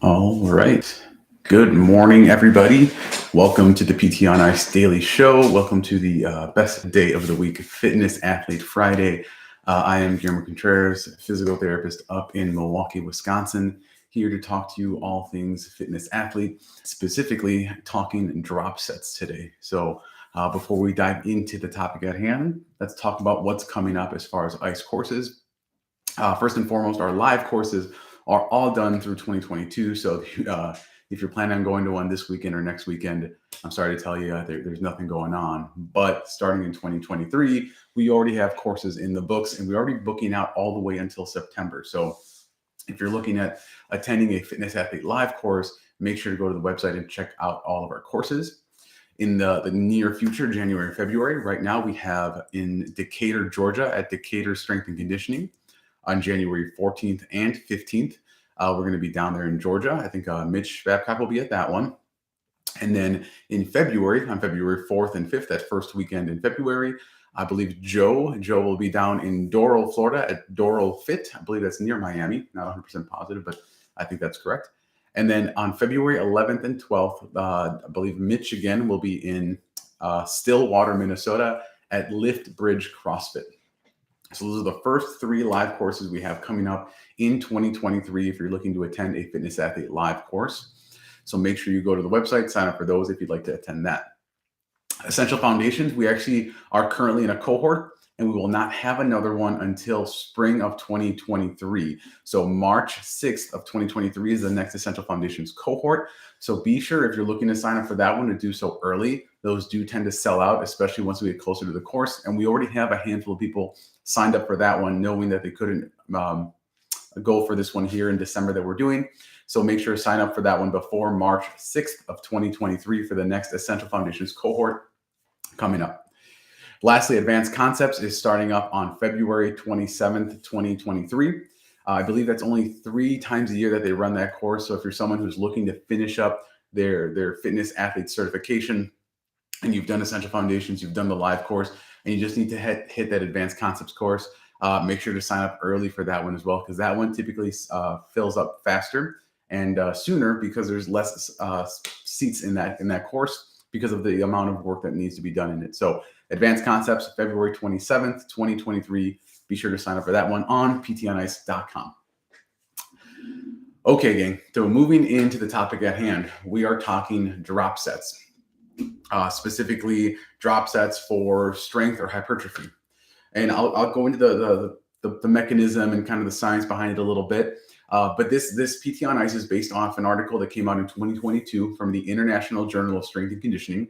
All right. Good morning, everybody. Welcome to the PT on Ice Daily Show. Welcome to the best day of the week, Fitness Athlete Friday. I am Guillermo Contreras, physical therapist up in Milwaukee, Wisconsin, here to talk to you all things fitness athlete, specifically talking drop sets today. So before we dive into the topic at hand, let's talk about what's coming up as far as ice courses. First and foremost, our live courses are all done through 2022. So if you're planning on going to one this weekend or next weekend, I'm sorry to tell you there's nothing going on. But starting in 2023, we already have courses in the books, and we're already booking out all the way until September. So if you're looking at attending a Fitness Athlete Live course, make sure to go to the website and check out all of our courses. In the near future, January and February, right now we have in Decatur, Georgia at Decatur Strength and Conditioning on January 14th and 15th. We're going to be down there in Georgia. I think Mitch Babcock will be at that one. And then in February, on February 4th and 5th, that first weekend in February, I believe Joe will be down in Doral, Florida at Doral Fit. I believe that's near Miami. Not 100% positive, but I think that's correct. And then on February 11th and 12th, I believe Mitch again will be in Stillwater, Minnesota at Lift Bridge CrossFit. So those are the first 3 live courses we have coming up in 2023 if you're looking to attend a Fitness Athlete Live course. So make sure you go to the website, sign up for those if you'd like to attend that. Essential Foundations, we actually are currently in a cohort, and we will not have another one until spring of 2023. So March 6th of 2023 is the next Essential Foundations cohort. So be sure if you're looking to sign up for that one to do so early. Those do tend to sell out, especially once we get closer to the course. And we already have a handful of people signed up for that one, knowing that they couldn't go for this one here in December that we're doing. So make sure to sign up for that one before March 6th of 2023 for the next Essential Foundations cohort coming up. Lastly, Advanced Concepts is starting up on February 27th, 2023. I believe that's only 3 times a year that they run that course. So if you're someone who's looking to finish up their fitness athlete certification, and you've done Essential Foundations, you've done the live course, and you just need to hit that Advanced Concepts course, make sure to sign up early for that one as well, because that one typically fills up faster and sooner because there's less seats in that course because of the amount of work that needs to be done in it. So Advanced Concepts, February 27th, 2023. Be sure to sign up for that one on ptonice.com. Okay, gang. So moving into the topic at hand, we are talking drop sets. Specifically drop sets for strength or hypertrophy. And I'll go into the mechanism and kind of the science behind it a little bit. But this PT on Ice is based off an article that came out in 2022 from the International Journal of Strength and Conditioning.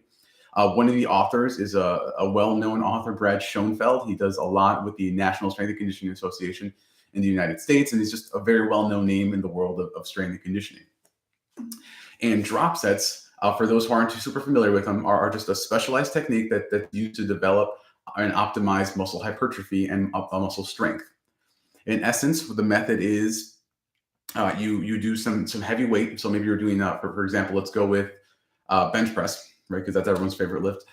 One of the authors is a well-known author, Brad Schoenfeld. He does a lot with the National Strength and Conditioning Association in the United States, and he's just a very well-known name in the world of strength and conditioning. And drop sets, for those who aren't too super familiar with them, are just a specialized technique that's used to develop and optimize muscle hypertrophy and muscle strength. In essence, the method is you do some heavy weight. So maybe you're doing, for example, let's go with bench press, right? Because that's everyone's favorite lift.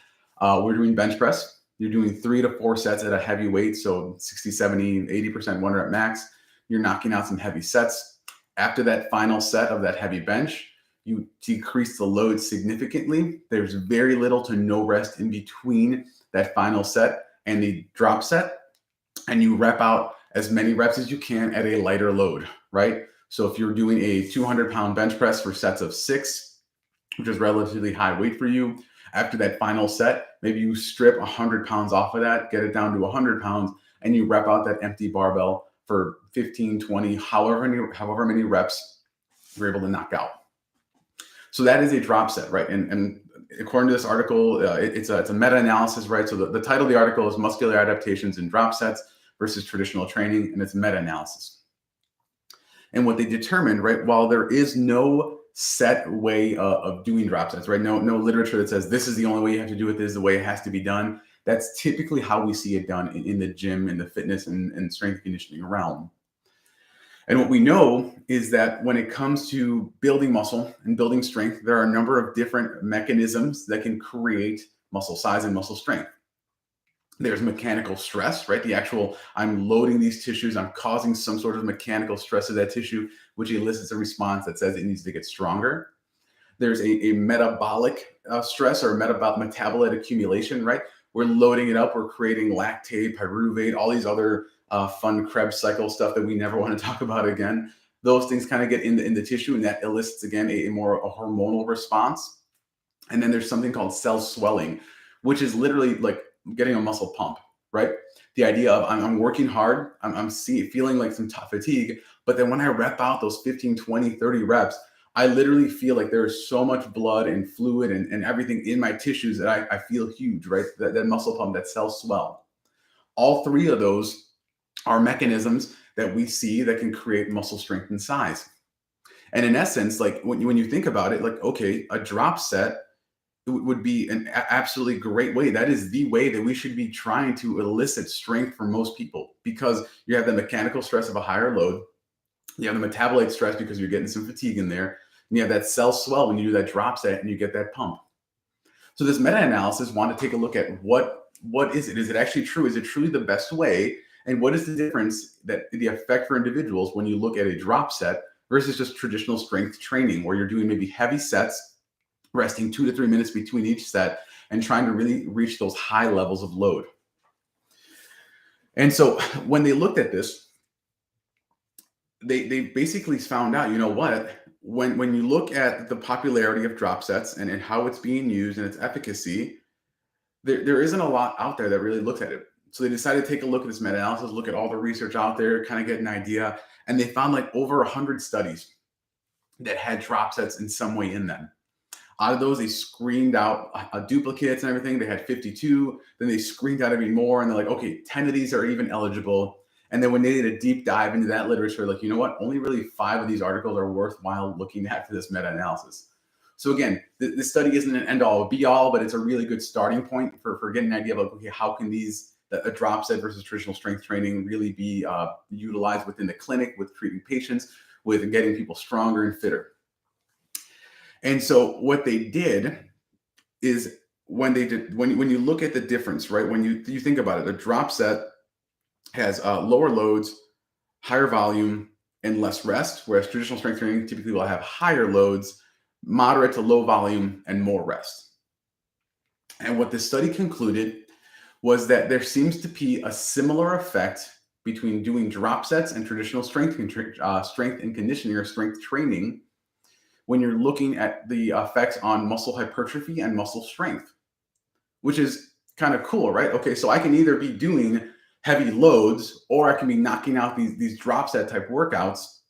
We're doing bench press. You're doing 3 to 4 sets at a heavy weight. So 60, 70, 80%, 1 rep max. You're knocking out some heavy sets. After that final set of that heavy bench, you decrease the load significantly. There's very little to no rest in between that final set and the drop set. And you rep out as many reps as you can at a lighter load, right? So if you're doing a 200-pound bench press for sets of 6, which is relatively high weight for you, after that final set, maybe you strip 100 pounds off of that, get it down to 100 pounds, and you rep out that empty barbell for 15, 20, however many reps you're able to knock out. So that is a drop set, right? And according to this article, it's a meta-analysis, right? So the title of the article is Muscular Adaptations in Drop Sets versus Traditional Training, and it's meta-analysis. And what they determined, right, while there is no set way of doing drop sets, right? No literature that says this is the only way you have to do it, this is the way it has to be done. That's typically how we see it done in the gym, in the fitness and strength and conditioning realm. And what we know is that when it comes to building muscle and building strength, there are a number of different mechanisms that can create muscle size and muscle strength. There's mechanical stress, right? The actual, I'm loading these tissues, I'm causing some sort of mechanical stress to that tissue, which elicits a response that says it needs to get stronger. There's a metabolic stress or metabolite accumulation, right? We're loading it up, we're creating lactate, pyruvate, all these other fun Krebs cycle stuff that we never want to talk about again. Those things kind of get in the tissue, and that elicits again a hormonal response. And then there's something called cell swelling, which is literally like getting a muscle pump, right? The idea of I'm working hard, I'm feeling like some tough fatigue, but then when I rep out those 15, 20, 30 reps, I literally feel like there is so much blood and fluid and everything in my tissues that I feel huge, right? That muscle pump, that cell swell. All three of those are mechanisms that we see that can create muscle strength and size. And in essence, like when you think about it, like, okay, a drop set would be an absolutely great way. That is the way that we should be trying to elicit strength for most people, because you have the mechanical stress of a higher load, you have the metabolite stress because you're getting some fatigue in there, and you have that cell swell when you do that drop set and you get that pump. So this meta-analysis wanted to take a look at what is it? Is it actually true? Is it truly the best way? And what is the difference, that the effect for individuals when you look at a drop set versus just traditional strength training, where you're doing maybe heavy sets, resting 2 to 3 minutes between each set, and trying to really reach those high levels of load. And so when they looked at this, they basically found out, you know what, when you look at the popularity of drop sets and how it's being used and its efficacy, there isn't a lot out there that really looks at it. So they decided to take a look at this meta-analysis, look at all the research out there, kind of get an idea. And they found like over 100 studies that had drop sets in some way in them. Out of those, they screened out duplicates and everything. They had 52. Then they screened out even more. And they're like, okay, 10 of these are even eligible. And then when they did a deep dive into that literature, like, you know what? Only really 5 of these articles are worthwhile looking at for this meta-analysis. So again, this study isn't an end-all be-all, but it's a really good starting point for getting an idea of, like, okay, how can a drop set versus traditional strength training really be utilized within the clinic with treating patients, with getting people stronger and fitter. And so what they did is when you look at the difference, right? When you think about it, a drop set has lower loads, higher volume, and less rest, whereas traditional strength training typically will have higher loads, moderate to low volume, and more rest. And what the study concluded was that there seems to be a similar effect between doing drop sets and traditional strength and conditioning or strength training when you're looking at the effects on muscle hypertrophy and muscle strength, which is kind of cool, right? Okay, so I can either be doing heavy loads or I can be knocking out these drop set type workouts,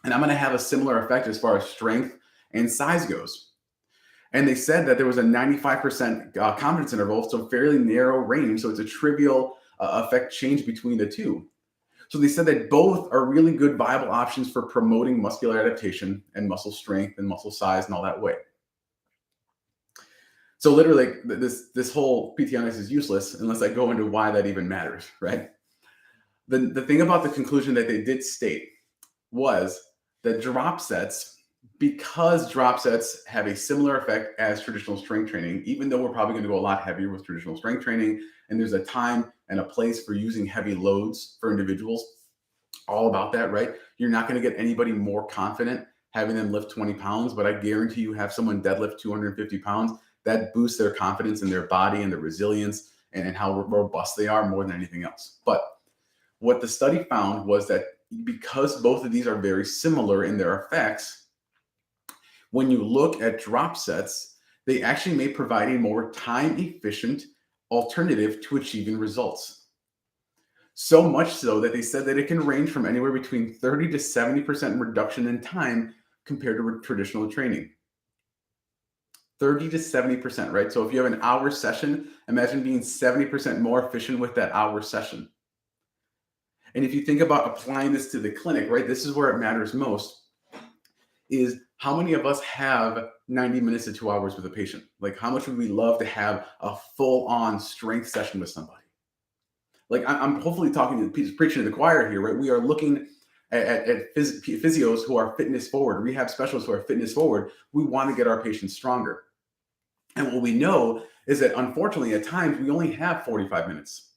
and I'm going to have a similar effect as far as strength and size goes. And they said that there was a 95% confidence interval, so fairly narrow range. So it's a trivial effect change between the two. So they said that both are really good viable options for promoting muscular adaptation and muscle strength and muscle size and all that way. So literally, this whole PT-on-Ice is useless unless I go into why that even matters, right? The thing about the conclusion that they did state was that drop sets, because drop sets have a similar effect as traditional strength training, even though we're probably going to go a lot heavier with traditional strength training, and there's a time and a place for using heavy loads for individuals, all about that, right? You're not going to get anybody more confident having them lift 20 pounds, but I guarantee you have someone deadlift 250 pounds, that boosts their confidence in their body and their resilience and how robust they are more than anything else. But what the study found was that because both of these are very similar in their effects, when you look at drop sets, they actually may provide a more time-efficient alternative to achieving results. So much so that they said that it can range from anywhere between 30 to 70% reduction in time compared to traditional training. 30 to 70%, right? So if you have an hour session, imagine being 70% more efficient with that hour session. And if you think about applying this to the clinic, right, this is where it matters most, is how many of us have 90 minutes to 2 hours with a patient? Like, how much would we love to have a full-on strength session with somebody? Like, I'm hopefully preaching to the choir here, right? We are looking at physios who are fitness forward, rehab specialists who are fitness forward. We want to get our patients stronger. And what we know is that unfortunately at times we only have 45 minutes.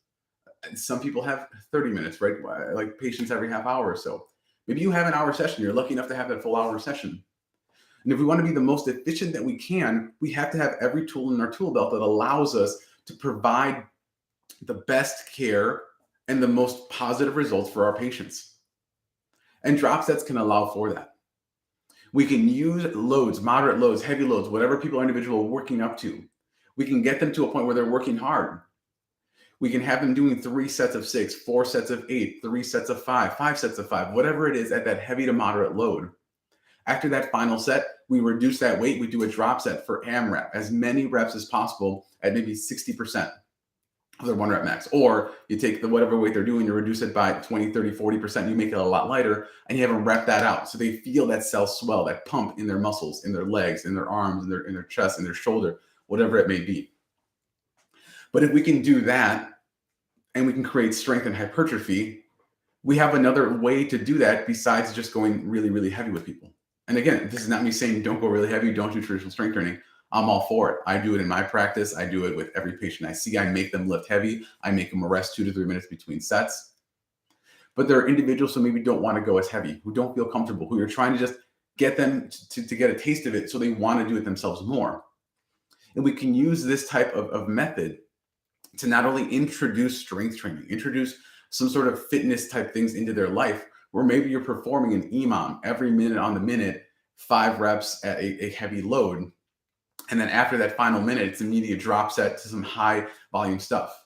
And some people have 30 minutes, right? Like patients every half hour or so. Maybe you have an hour session. You're lucky enough to have that full hour session. And if we want to be the most efficient that we can, we have to have every tool in our tool belt that allows us to provide the best care and the most positive results for our patients. And drop sets can allow for that. We can use loads, moderate loads, heavy loads, whatever people are individual working up to. We can get them to a point where they're working hard. We can have them doing 3 sets of 6, 4 sets of 8, 3 sets of 5, 5 sets of 5, whatever it is at that heavy to moderate load. After that final set, we reduce that weight. We do a drop set for AMRAP, as many reps as possible at maybe 60% of their 1 rep max. Or you take the whatever weight they're doing, you reduce it by 20, 30, 40%, you make it a lot lighter, and you have them rep that out. So they feel that cell swell, that pump in their muscles, in their legs, in their arms, in their chest, in their shoulder, whatever it may be. But if we can do that, and we can create strength and hypertrophy, we have another way to do that besides just going really, really heavy with people. And again, this is not me saying don't go really heavy, don't do traditional strength training. I'm all for it. I do it in my practice. I do it with every patient I see. I make them lift heavy. I make them rest 2 to 3 minutes between sets. But there are individuals who maybe don't want to go as heavy, who don't feel comfortable, who you're trying to just get them to get a taste of it so they want to do it themselves more. And we can use this type of method to not only introduce strength training, introduce some sort of fitness type things into their life, where maybe you're performing an EMOM every minute on the minute, 5 reps at a heavy load. And then after that final minute, it's immediate drop set to some high volume stuff.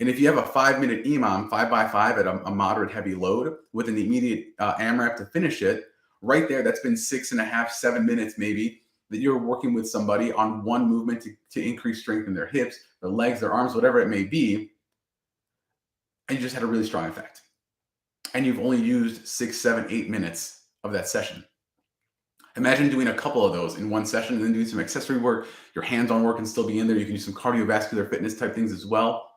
And if you have a 5-minute EMOM, 5 by 5 at a moderate heavy load with an immediate AMRAP to finish it, right there, that's been 6.5, 7 minutes maybe that you're working with somebody on one movement to increase strength in their hips, their legs, their arms, whatever it may be. And you just had a really strong effect. And you've only used 6, 7, 8 minutes of that session. Imagine doing a couple of those in one session and then doing some accessory work. Your hands-on work can still be in there. You can do some cardiovascular fitness type things as well,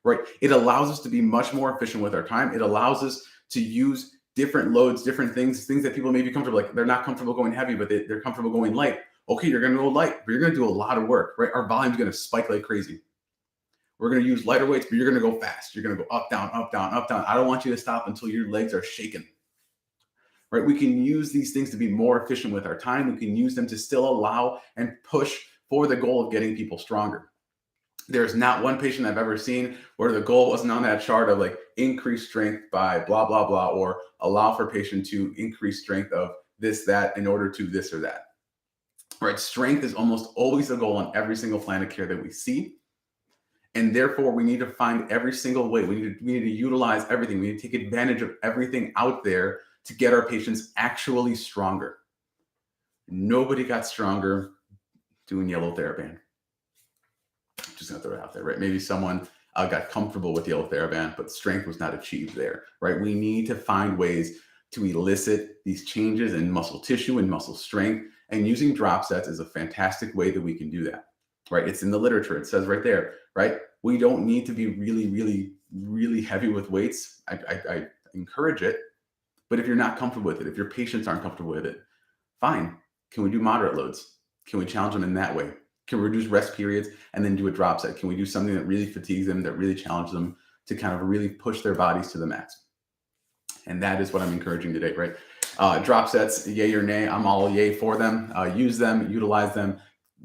right? It allows us to be much more efficient with our time. It allows us to use different loads, different things that people may be comfortable, like they're not comfortable going heavy, but they're comfortable going light. Okay, you're going to go light, but you're going to do a lot of work, right? Our volume's going to spike like crazy. We're going to use lighter weights, but you're going to go fast. You're going to go up, down, up, down, up, down. I don't want you to stop until your legs are shaking, right? We can use these things to be more efficient with our time. We can use them to still allow and push for the goal of getting people stronger. There's not one patient I've ever seen where the goal wasn't on that chart of like increase strength by blah, blah, blah, or allow for patient to increase strength of this, that, in order to this or that. Right? Strength is almost always the goal on every single plan of care that we see. And therefore, we need to find every single way. We need to utilize everything. We need to take advantage of everything out there to get our patients actually stronger. Nobody got stronger doing yellow TheraBand. Just gonna throw it out there, right? Maybe someone got comfortable with yellow TheraBand, but strength was not achieved there, right? We need to find ways to elicit these changes in muscle tissue and muscle strength. And using drop sets is a fantastic way that we can do that, right? It's in the literature. It says right there, right? We don't need to be really, really, really heavy with weights. I encourage it. But if you're not comfortable with it, if your patients aren't comfortable with it, fine. Can we do moderate loads? Can we challenge them in that way? Can we reduce rest periods and then do a drop set? Can we do something that really fatigues them, that really challenges them to kind of really push their bodies to the max? And that is what I'm encouraging today, right? Drop sets, yay or nay, I'm all yay for them. Use them, utilize them,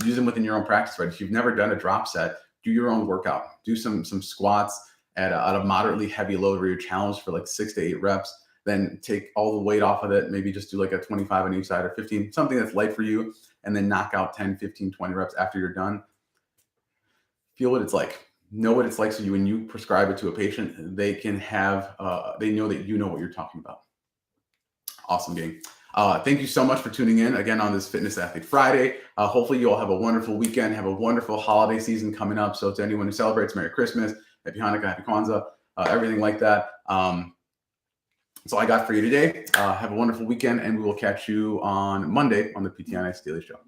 use them within your own practice, right? If you've never done a drop set, do your own workout. Do some squats at a moderately heavy load where you're challenged for like 6 to 8 reps. Then take all the weight off of it. Maybe just do like a 25 on each side or 15, something that's light for you, and then knock out 10, 15, 20 reps after you're done. Feel what it's like. Know what it's like, so when you prescribe it to a patient, they can have, they know that you know what you're talking about. Awesome, gang. Thank you so much for tuning in again on this Fitness Athlete Friday. Hopefully you all have a wonderful weekend, have a wonderful holiday season coming up. So to anyone who celebrates, Merry Christmas, Happy Hanukkah, Happy Kwanzaa, everything like that. That's all I got for you today. Have a wonderful weekend, and we will catch you on Monday on the PT on Ice Daily Show.